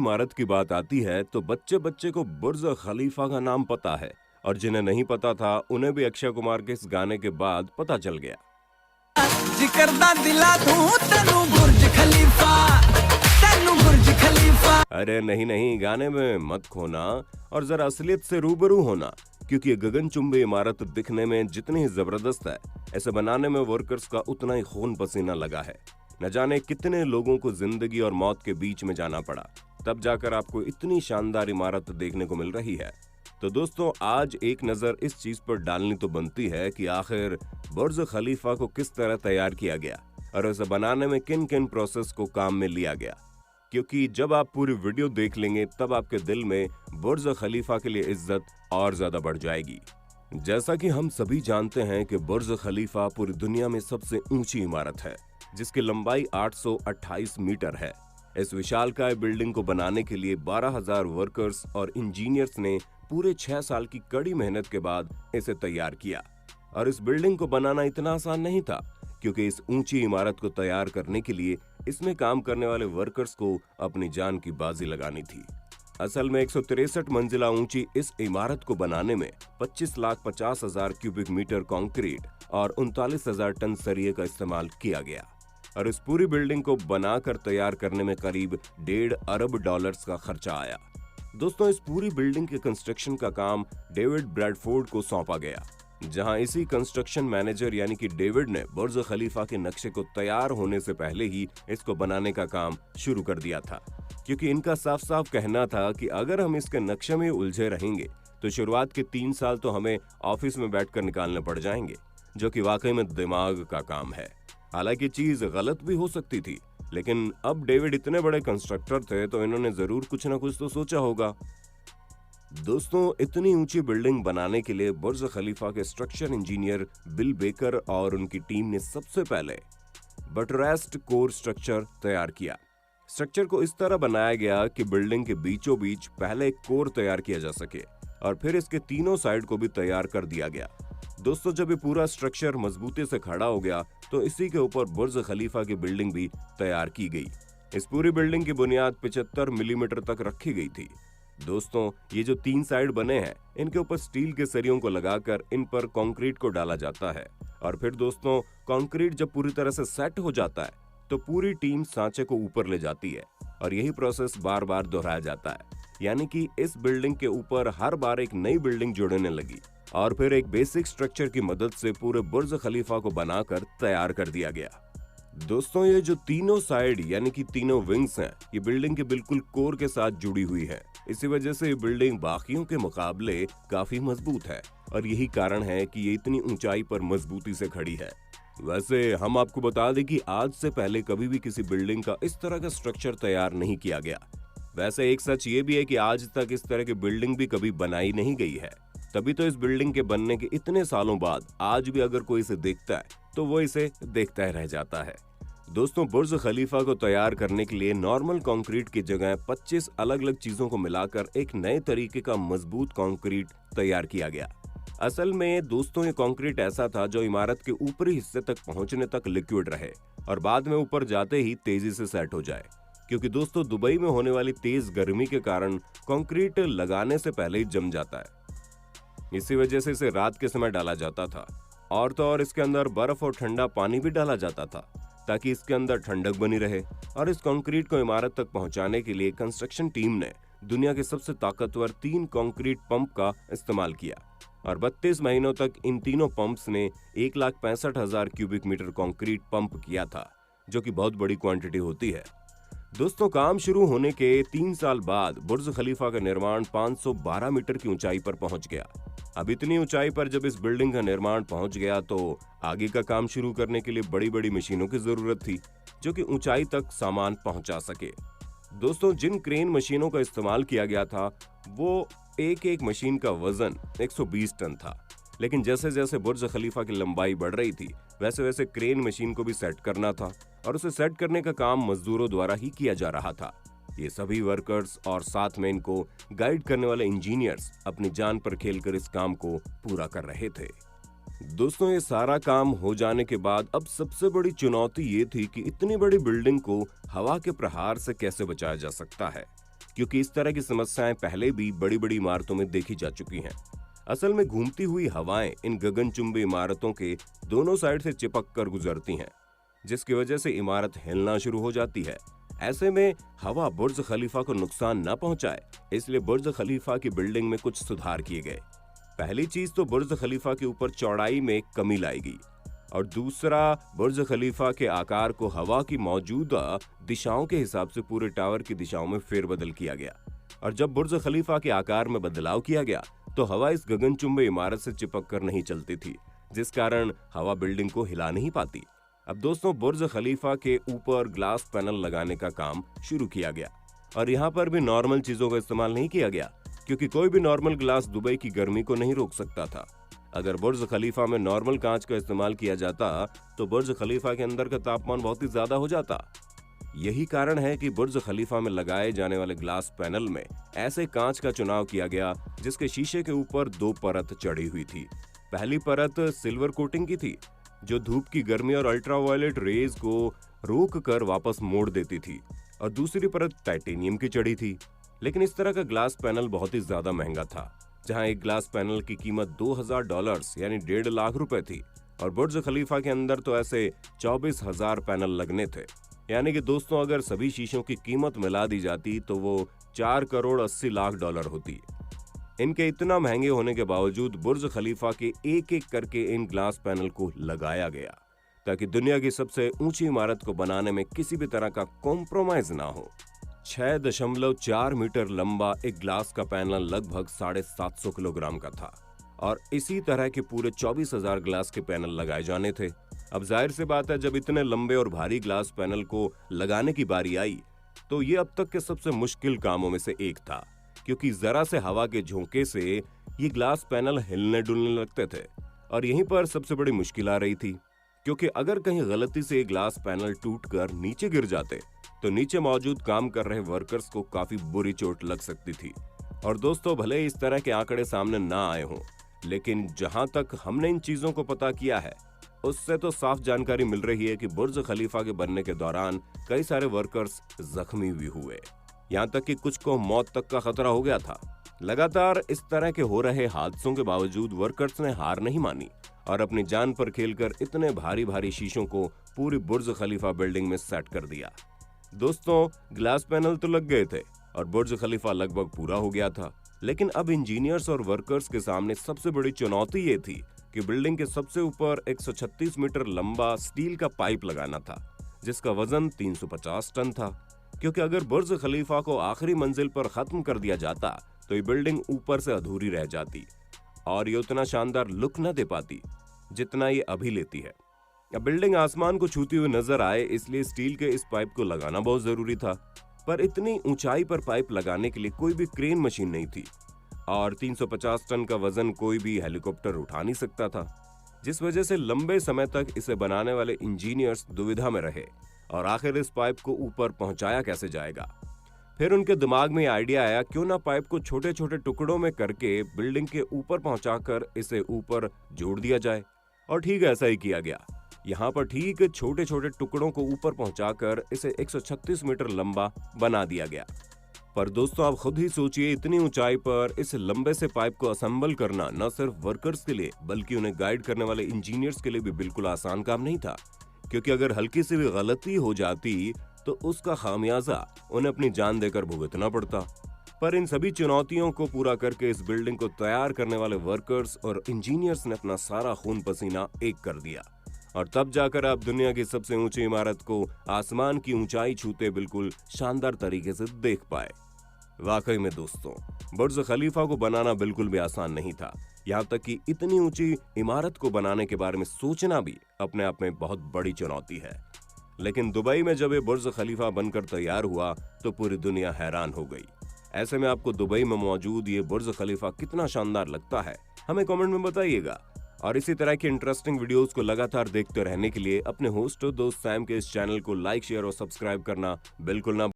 इमारत की बात आती है तो बच्चे बच्चे को बुर्ज खलीफा का नाम पता है, और जिन्हें नहीं पता था उन्हें भी अक्षय कुमार के इस गाने के बाद पता चल गया। जिकरदा दिला दूं तेनू बुर्ज खलीफा, तेनू बुर्ज खलीफा। अरे नहीं नहीं, गाने में मत खोना और जरा असलियत से रूबरू होना, क्योंकि ये गगनचुंबी इमारत दिखने में जितनी ही जबरदस्त है, इसे बनाने में वर्कर्स का उतना ही खून पसीना लगा है। न जाने कितने लोगों को जिंदगी और मौत के बीच में जाना पड़ा, तब जाकर आपको इतनी शानदार इमारत देखने को मिल रही है। तो दोस्तों, आज एक नजर इस चीज पर डालनी तो बनती है कि आखिर बुर्ज खलीफा को किस तरह तैयार किया गया और इसे बनाने में किन किन प्रोसेस को काम में लिया गया, क्योंकि जब आप पूरी वीडियो देख लेंगे तब आपके दिल में बुर्ज खलीफा के लिए इज्जत और ज्यादा बढ़ जाएगी। जैसा कि हम सभी जानते हैं कि बुर्ज खलीफा पूरी दुनिया में सबसे ऊंची इमारत है, जिसकी लंबाई 828 मीटर है। इस विशालकाय बिल्डिंग को बनाने के लिए 12,000 वर्कर्स और इंजीनियर्स ने पूरे 6 साल की कड़ी मेहनत के बाद इसे तैयार किया। और इस बिल्डिंग को बनाना इतना आसान नहीं था, क्योंकि इस ऊंची इमारत को तैयार करने के लिए इसमें काम करने वाले वर्कर्स को अपनी जान की बाजी लगानी थी। असल में 163 मंजिला ऊंची इस इमारत को बनाने में 25,50,000 क्यूबिक मीटर कंक्रीट और 39,000 टन सरिये का इस्तेमाल किया गया। और इस पूरी बिल्डिंग को बनाकर तैयार करने में करीब $1.5 अरब का खर्चा आया। दोस्तों, इस पूरी बिल्डिंग के कंस्ट्रक्शन का काम डेविड ब्रैडफोर्ड को सौंपा गया, जहां इसी कंस्ट्रक्शन मैनेजर यानी कि डेविड ने बुर्ज खलीफा के नक्शे को तैयार होने से पहले ही इसको बनाने का काम शुरू कर दिया था, क्योंकि इनका साफ साफ कहना था कि अगर हम इसके नक्शे में उलझे रहेंगे तो शुरुआत के 3 साल तो हमें ऑफिस में बैठकर निकालने पड़ जाएंगे, जो कि वाकई में दिमाग का काम है। हालांकि चीज गलत भी हो सकती थी, लेकिन अब डेविड इतने बड़े कंस्ट्रक्टर थे तो इन्होंने जरूर कुछ ना कुछ तो सोचा होगा। दोस्तों, इतनी ऊंची बिल्डिंग बनाने के लिए बुर्ज खलीफा के स्ट्रक्चर इंजीनियर बिल बेकर और उनकी टीम ने सबसे पहले बटरेस्ड कोर स्ट्रक्चर तैयार किया। स्ट्रक्चर को इस तरह बनाया गया कि बिल्डिंग के बीचों बीच पहले एक कोर तैयार किया जा सके और फिर इसके तीनों साइड को भी तैयार कर दिया गया। दोस्तों, जब ये पूरा स्ट्रक्चर मजबूती से खड़ा हो गया तो इसी के ऊपर बुर्ज खलीफा की बिल्डिंग भी तैयार की गई। इस पूरी बिल्डिंग की बुनियाद 75 मिलीमीटर तक रखी गई थी। दोस्तों, ये जो 3 साइड बने हैं, इनके ऊपर स्टील के सरियों को लगाकर इन पर कंक्रीट को डाला जाता है। और फिर दोस्तों, कंक्रीट जब पूरी तरह से सेट हो जाता है तो पूरी टीम सांचे को ऊपर ले जाती है और यही प्रोसेस बार बार दोहराया जाता है, यानी कि इस बिल्डिंग के ऊपर हर बार एक नई बिल्डिंग जुड़ने लगी और फिर एक बेसिक स्ट्रक्चर की मदद से पूरे बुर्ज खलीफा को बनाकर तैयार कर दिया गया। दोस्तों, ये जो तीनों साइड यानी कि तीनों विंग्स हैं, ये बिल्डिंग के बिल्कुल कोर के साथ जुड़ी हुई है। इसी वजह से ये बिल्डिंग बाकियों के मुकाबले काफी मजबूत है और यही कारण है कि ये इतनी ऊंचाई पर मजबूती से खड़ी है। वैसे हम आपको बता दें कि आज से पहले कभी भी किसी बिल्डिंग का इस तरह का स्ट्रक्चर तैयार नहीं किया गया। वैसे एक सच ये भी है कि आज तक इस तरह की बिल्डिंग भी कभी बनाई नहीं गई है, तभी तो इस बिल्डिंग के बनने के इतने सालों बाद आज भी अगर कोई इसे देखता है तो वो इसे देखता ही रह जाता है। दोस्तों, बुर्ज खलीफा को तैयार करने के लिए नॉर्मल कंक्रीट की जगह 25 अलग अलग चीजों को मिलाकर एक नए तरीके का मजबूत कंक्रीट तैयार किया गया। असल में दोस्तों, ये कंक्रीट ऐसा था जो इमारत के ऊपरी हिस्से तक पहुंचने तक लिक्विड रहे और बाद में ऊपर जाते ही तेजी से सेट हो जाए, क्योंकि दोस्तों दुबई में होने वाली तेज गर्मी के कारण कंक्रीट लगाने से पहले ही जम जाता है। इसी वजह से इसे रात के समय डाला जाता था और तो और इसके अंदर बर्फ और ठंडा पानी भी डाला जाता था ताकि इसके अंदर ठंडक बनी रहे। और इस कंक्रीट को इमारत तक पहुंचाने के लिए कंस्ट्रक्शन टीम ने दुनिया के सबसे ताकतवर 3 कंक्रीट पंप का इस्तेमाल किया और 32 महीनों तक इन तीनों पंप्स ने 1,65,000 क्यूबिक मीटर कंक्रीट पंप किया था, जो कि बहुत बड़ी क्वांटिटी होती है। दोस्तों, काम शुरू होने के 3 साल बाद बुर्ज खलीफा का निर्माण 512 मीटर की ऊंचाई पर पहुंच गया। अब इतनी ऊंचाई पर जब इस बिल्डिंग का निर्माण पहुंच गया तो आगे का काम शुरू करने के लिए बड़ी बड़ी मशीनों की जरूरत थी, जो कि ऊंचाई तक सामान पहुंचा सके। दोस्तों, जिन क्रेन मशीनों का इस्तेमाल किया गया था वो एक मशीन का वजन 120 टन था, लेकिन जैसे जैसे बुर्ज खलीफा की लंबाई बढ़ रही थी वैसे वैसे क्रेन मशीन को भी सेट करना था और उसे सेट करने का काम मजदूरों द्वारा ही किया जा रहा था। ये सभी वर्कर्स और साथ में इनको गाइड करने वाले इंजीनियर्स अपनी जान पर खेलकर इस काम को पूरा कर रहे थे। दोस्तों, ये सारा काम हो जाने के बाद अब सबसे बड़ी चुनौती ये थी कि इतनी बड़ी बिल्डिंग को हवा के प्रहार से कैसे बचाया जा सकता है, क्योंकि इस तरह की समस्याएं पहले भी बड़ी बड़ी इमारतों में देखी जा चुकी हैं। असल में घूमती हुई हवाएं इन गगनचुंबी इमारतों के दोनों साइड से चिपक कर गुजरती हैं, जिसकी वजह से इमारत हिलना शुरू हो जाती है। ऐसे में हवा बुर्ज खलीफा को नुकसान न पहुंचाए, इसलिए बुर्ज खलीफा की बिल्डिंग में कुछ सुधार किए गए। पहली चीज तो बुर्ज खलीफा के ऊपर चौड़ाई में कमी लाई गई और दूसरा बुर्ज खलीफा के आकार को हवा की मौजूदा दिशाओं के हिसाब से पूरे टावर की दिशाओं में फेरबदल किया गया। और जब बुर्ज खलीफा के आकार में बदलाव किया गया तो हवा इस गगनचुंबी इमारत से चिपक कर नहीं चलती थी, जिस कारण हवा बिल्डिंग को हिला नहीं पाती। अब दोस्तों, बुर्ज खलीफा के ऊपर ग्लास पैनल लगाने का काम शुरू किया गया और यहाँ पर भी नॉर्मल चीजों का इस्तेमाल नहीं किया गया, क्योंकि कोई भी नॉर्मल ग्लास दुबई की गर्मी को नहीं रोक सकता था। अगर बुर्ज खलीफा में नॉर्मल कांच का इस्तेमाल किया जाता तो बुर्ज खलीफा के अंदर का तापमान बहुत ही ज्यादा हो जाता। यही कारण है कि बुर्ज खलीफा में लगाए जाने वाले ग्लास पैनल में ऐसे कांच का चुनाव किया गया जिसके शीशे के ऊपर 2 परत चढ़ी हुई थी। पहली परत सिल्वर कोटिंग की थी, जो धूप की गर्मी और अल्ट्रावायलेट रेज को रोक कर वापस मोड़ देती थी, और दूसरी परत टाइटेनियम की चढ़ी थी। लेकिन इस तरह का ग्लास पैनल बहुत ही ज्यादा महंगा था, जहां एक ग्लास पैनल की कीमत $2000 यानी 1.5 लाख रुपए थी, और बुर्ज खलीफा के अंदर तो ऐसे 24,000 पैनल लगने थे। यानी कि दोस्तों, अगर सभी शीशों की कीमत मिला दी जाती तो वो $4,80,00,000 होती। इनके इतना महंगे होने के बावजूद बुर्ज खलीफा के एक एक करके इन ग्लास पैनल को लगाया गया, ताकि दुनिया की सबसे ऊंची इमारत को बनाने में किसी भी तरह का कॉम्प्रोमाइज ना हो। 6.4 मीटर लंबा एक ग्लास का पैनल लगभग 750 किलोग्राम का था, और इसी तरह के पूरे 24,000 ग्लास के पैनल लगाए जाने थे। अब जाहिर सी बात है, जब इतने लंबे और भारी ग्लास पैनल को लगाने की बारी आई तो ये अब तक के सबसे मुश्किल कामों में से एक था, क्योंकि जरा से हवा के झोंके से ये ग्लास पैनल हिलने डुलने लगते थे। और यहीं पर सबसे बड़ी मुश्किल आ रही थी, क्योंकि अगर कहीं गलती से ग्लास पैनल टूटकर नीचे गिर जाते तो नीचे मौजूद काम कर रहे वर्कर्स को काफी बुरी चोट लग सकती थी। और दोस्तों, भले इस तरह के आंकड़े सामने ना आए हों, लेकिन जहां तक हमने इन चीजों को पता किया है उससे तो साफ जानकारी मिल रही है कि बुर्ज खलीफा के बनने के दौरान कई सारे वर्कर्स जख्मी भी हुए, यहाँ तक कि कुछ को मौत तक का खतरा हो गया था। लगातार इस तरह के हो रहे हादसों के बावजूद वर्कर्स ने हार नहीं मानी और अपनी जान पर खेलकर इतने भारी भारी शीशों को पूरी बुर्ज खलीफा बिल्डिंग में सेट कर दिया। दोस्तों, ग्लास पैनल तो लग गए थे और बुर्ज खलीफा लगभग पूरा हो गया था, लेकिन अब इंजीनियर्स और वर्कर्स के सामने सबसे बड़ी चुनौती ये थी कि बिल्डिंग के सबसे ऊपर 136 मीटर लंबा स्टील का पाइप लगाना था, जिसका वजन 350 टन था। क्योंकि अगर बुर्ज खलीफा को आखिरी मंजिल पर खत्म कर दिया जाता तो ये बिल्डिंग ऊपर से अधूरी रह जाती और ये उतना शानदार लुक न दे पाती जितना ये अभी लेती है। अब बिल्डिंग आसमान को छूती हुई नजर आए, इसलिए स्टील के इस पाइप को लगाना बहुत जरूरी था। पर इतनी ऊंचाई पर पाइप लगाने के लिए कोई भी क्रेन मशीन नहीं थी और 350 टन का वजन कोई भी हेलीकॉप्टर उठा नहीं सकता था, जिस वजह से लंबे समय तक इसे बनाने वाले इंजीनियर्स दुविधा में रहे और आखिर इस पाइप को ऊपर पहुंचाया कैसे जाएगा। फिर उनके दिमाग में आइडिया आया, क्यों ना पाइप को छोटे छोटे टुकड़ों में करके बिल्डिंग के ऊपर पहुंचाकर इसे ऊपर जोड़ दिया जाए। और ठीक ऐसा ही किया गया। यहाँ पर ठीक छोटे छोटे टुकड़ों को ऊपर पहुंचाकर इसे 136 मीटर लंबा बना दिया गया। पर दोस्तों, आप खुद ही सोचिए, इतनी ऊंचाई पर इस लंबे से पाइप को असेंबल करना न सिर्फ वर्कर्स के लिए बल्कि उन्हें गाइड करने वाले इंजीनियर्स के लिए भी बिल्कुल आसान काम नहीं था, क्योंकि अगर हल्की सी भी गलती हो जाती तो उसका खामियाजा उन्हें अपनी जान देकर भुगतना पड़ता। पर इन सभी चुनौतियों को पूरा करके इस बिल्डिंग को तैयार करने वाले वर्कर्स और इंजीनियर्स ने अपना सारा खून पसीना एक कर दिया और तब जाकर आप दुनिया की सबसे ऊंची इमारत को आसमान की ऊंचाई छूते बिल्कुल शानदार तरीके से देख पाए। वाकई में दोस्तों, बुर्ज खलीफा को बनाना बिल्कुल भी आसान नहीं था। यहाँ तक कि इतनी ऊंची इमारत को बनाने के बारे में सोचना भी अपने आप में बहुत बड़ी चुनौती है। लेकिन दुबई में जब ये बुर्ज खलीफा बनकर तैयार हुआ तो पूरी दुनिया हैरान हो गई। ऐसे में आपको दुबई में मौजूद ये बुर्ज खलीफा कितना शानदार लगता है, हमें कमेंट में बताइएगा। और इसी तरह की इंटरेस्टिंग वीडियोस को लगातार देखते रहने के लिए अपने होस्ट और दोस्त सैम के इस चैनल को लाइक, शेयर और सब्सक्राइब करना बिल्कुल ना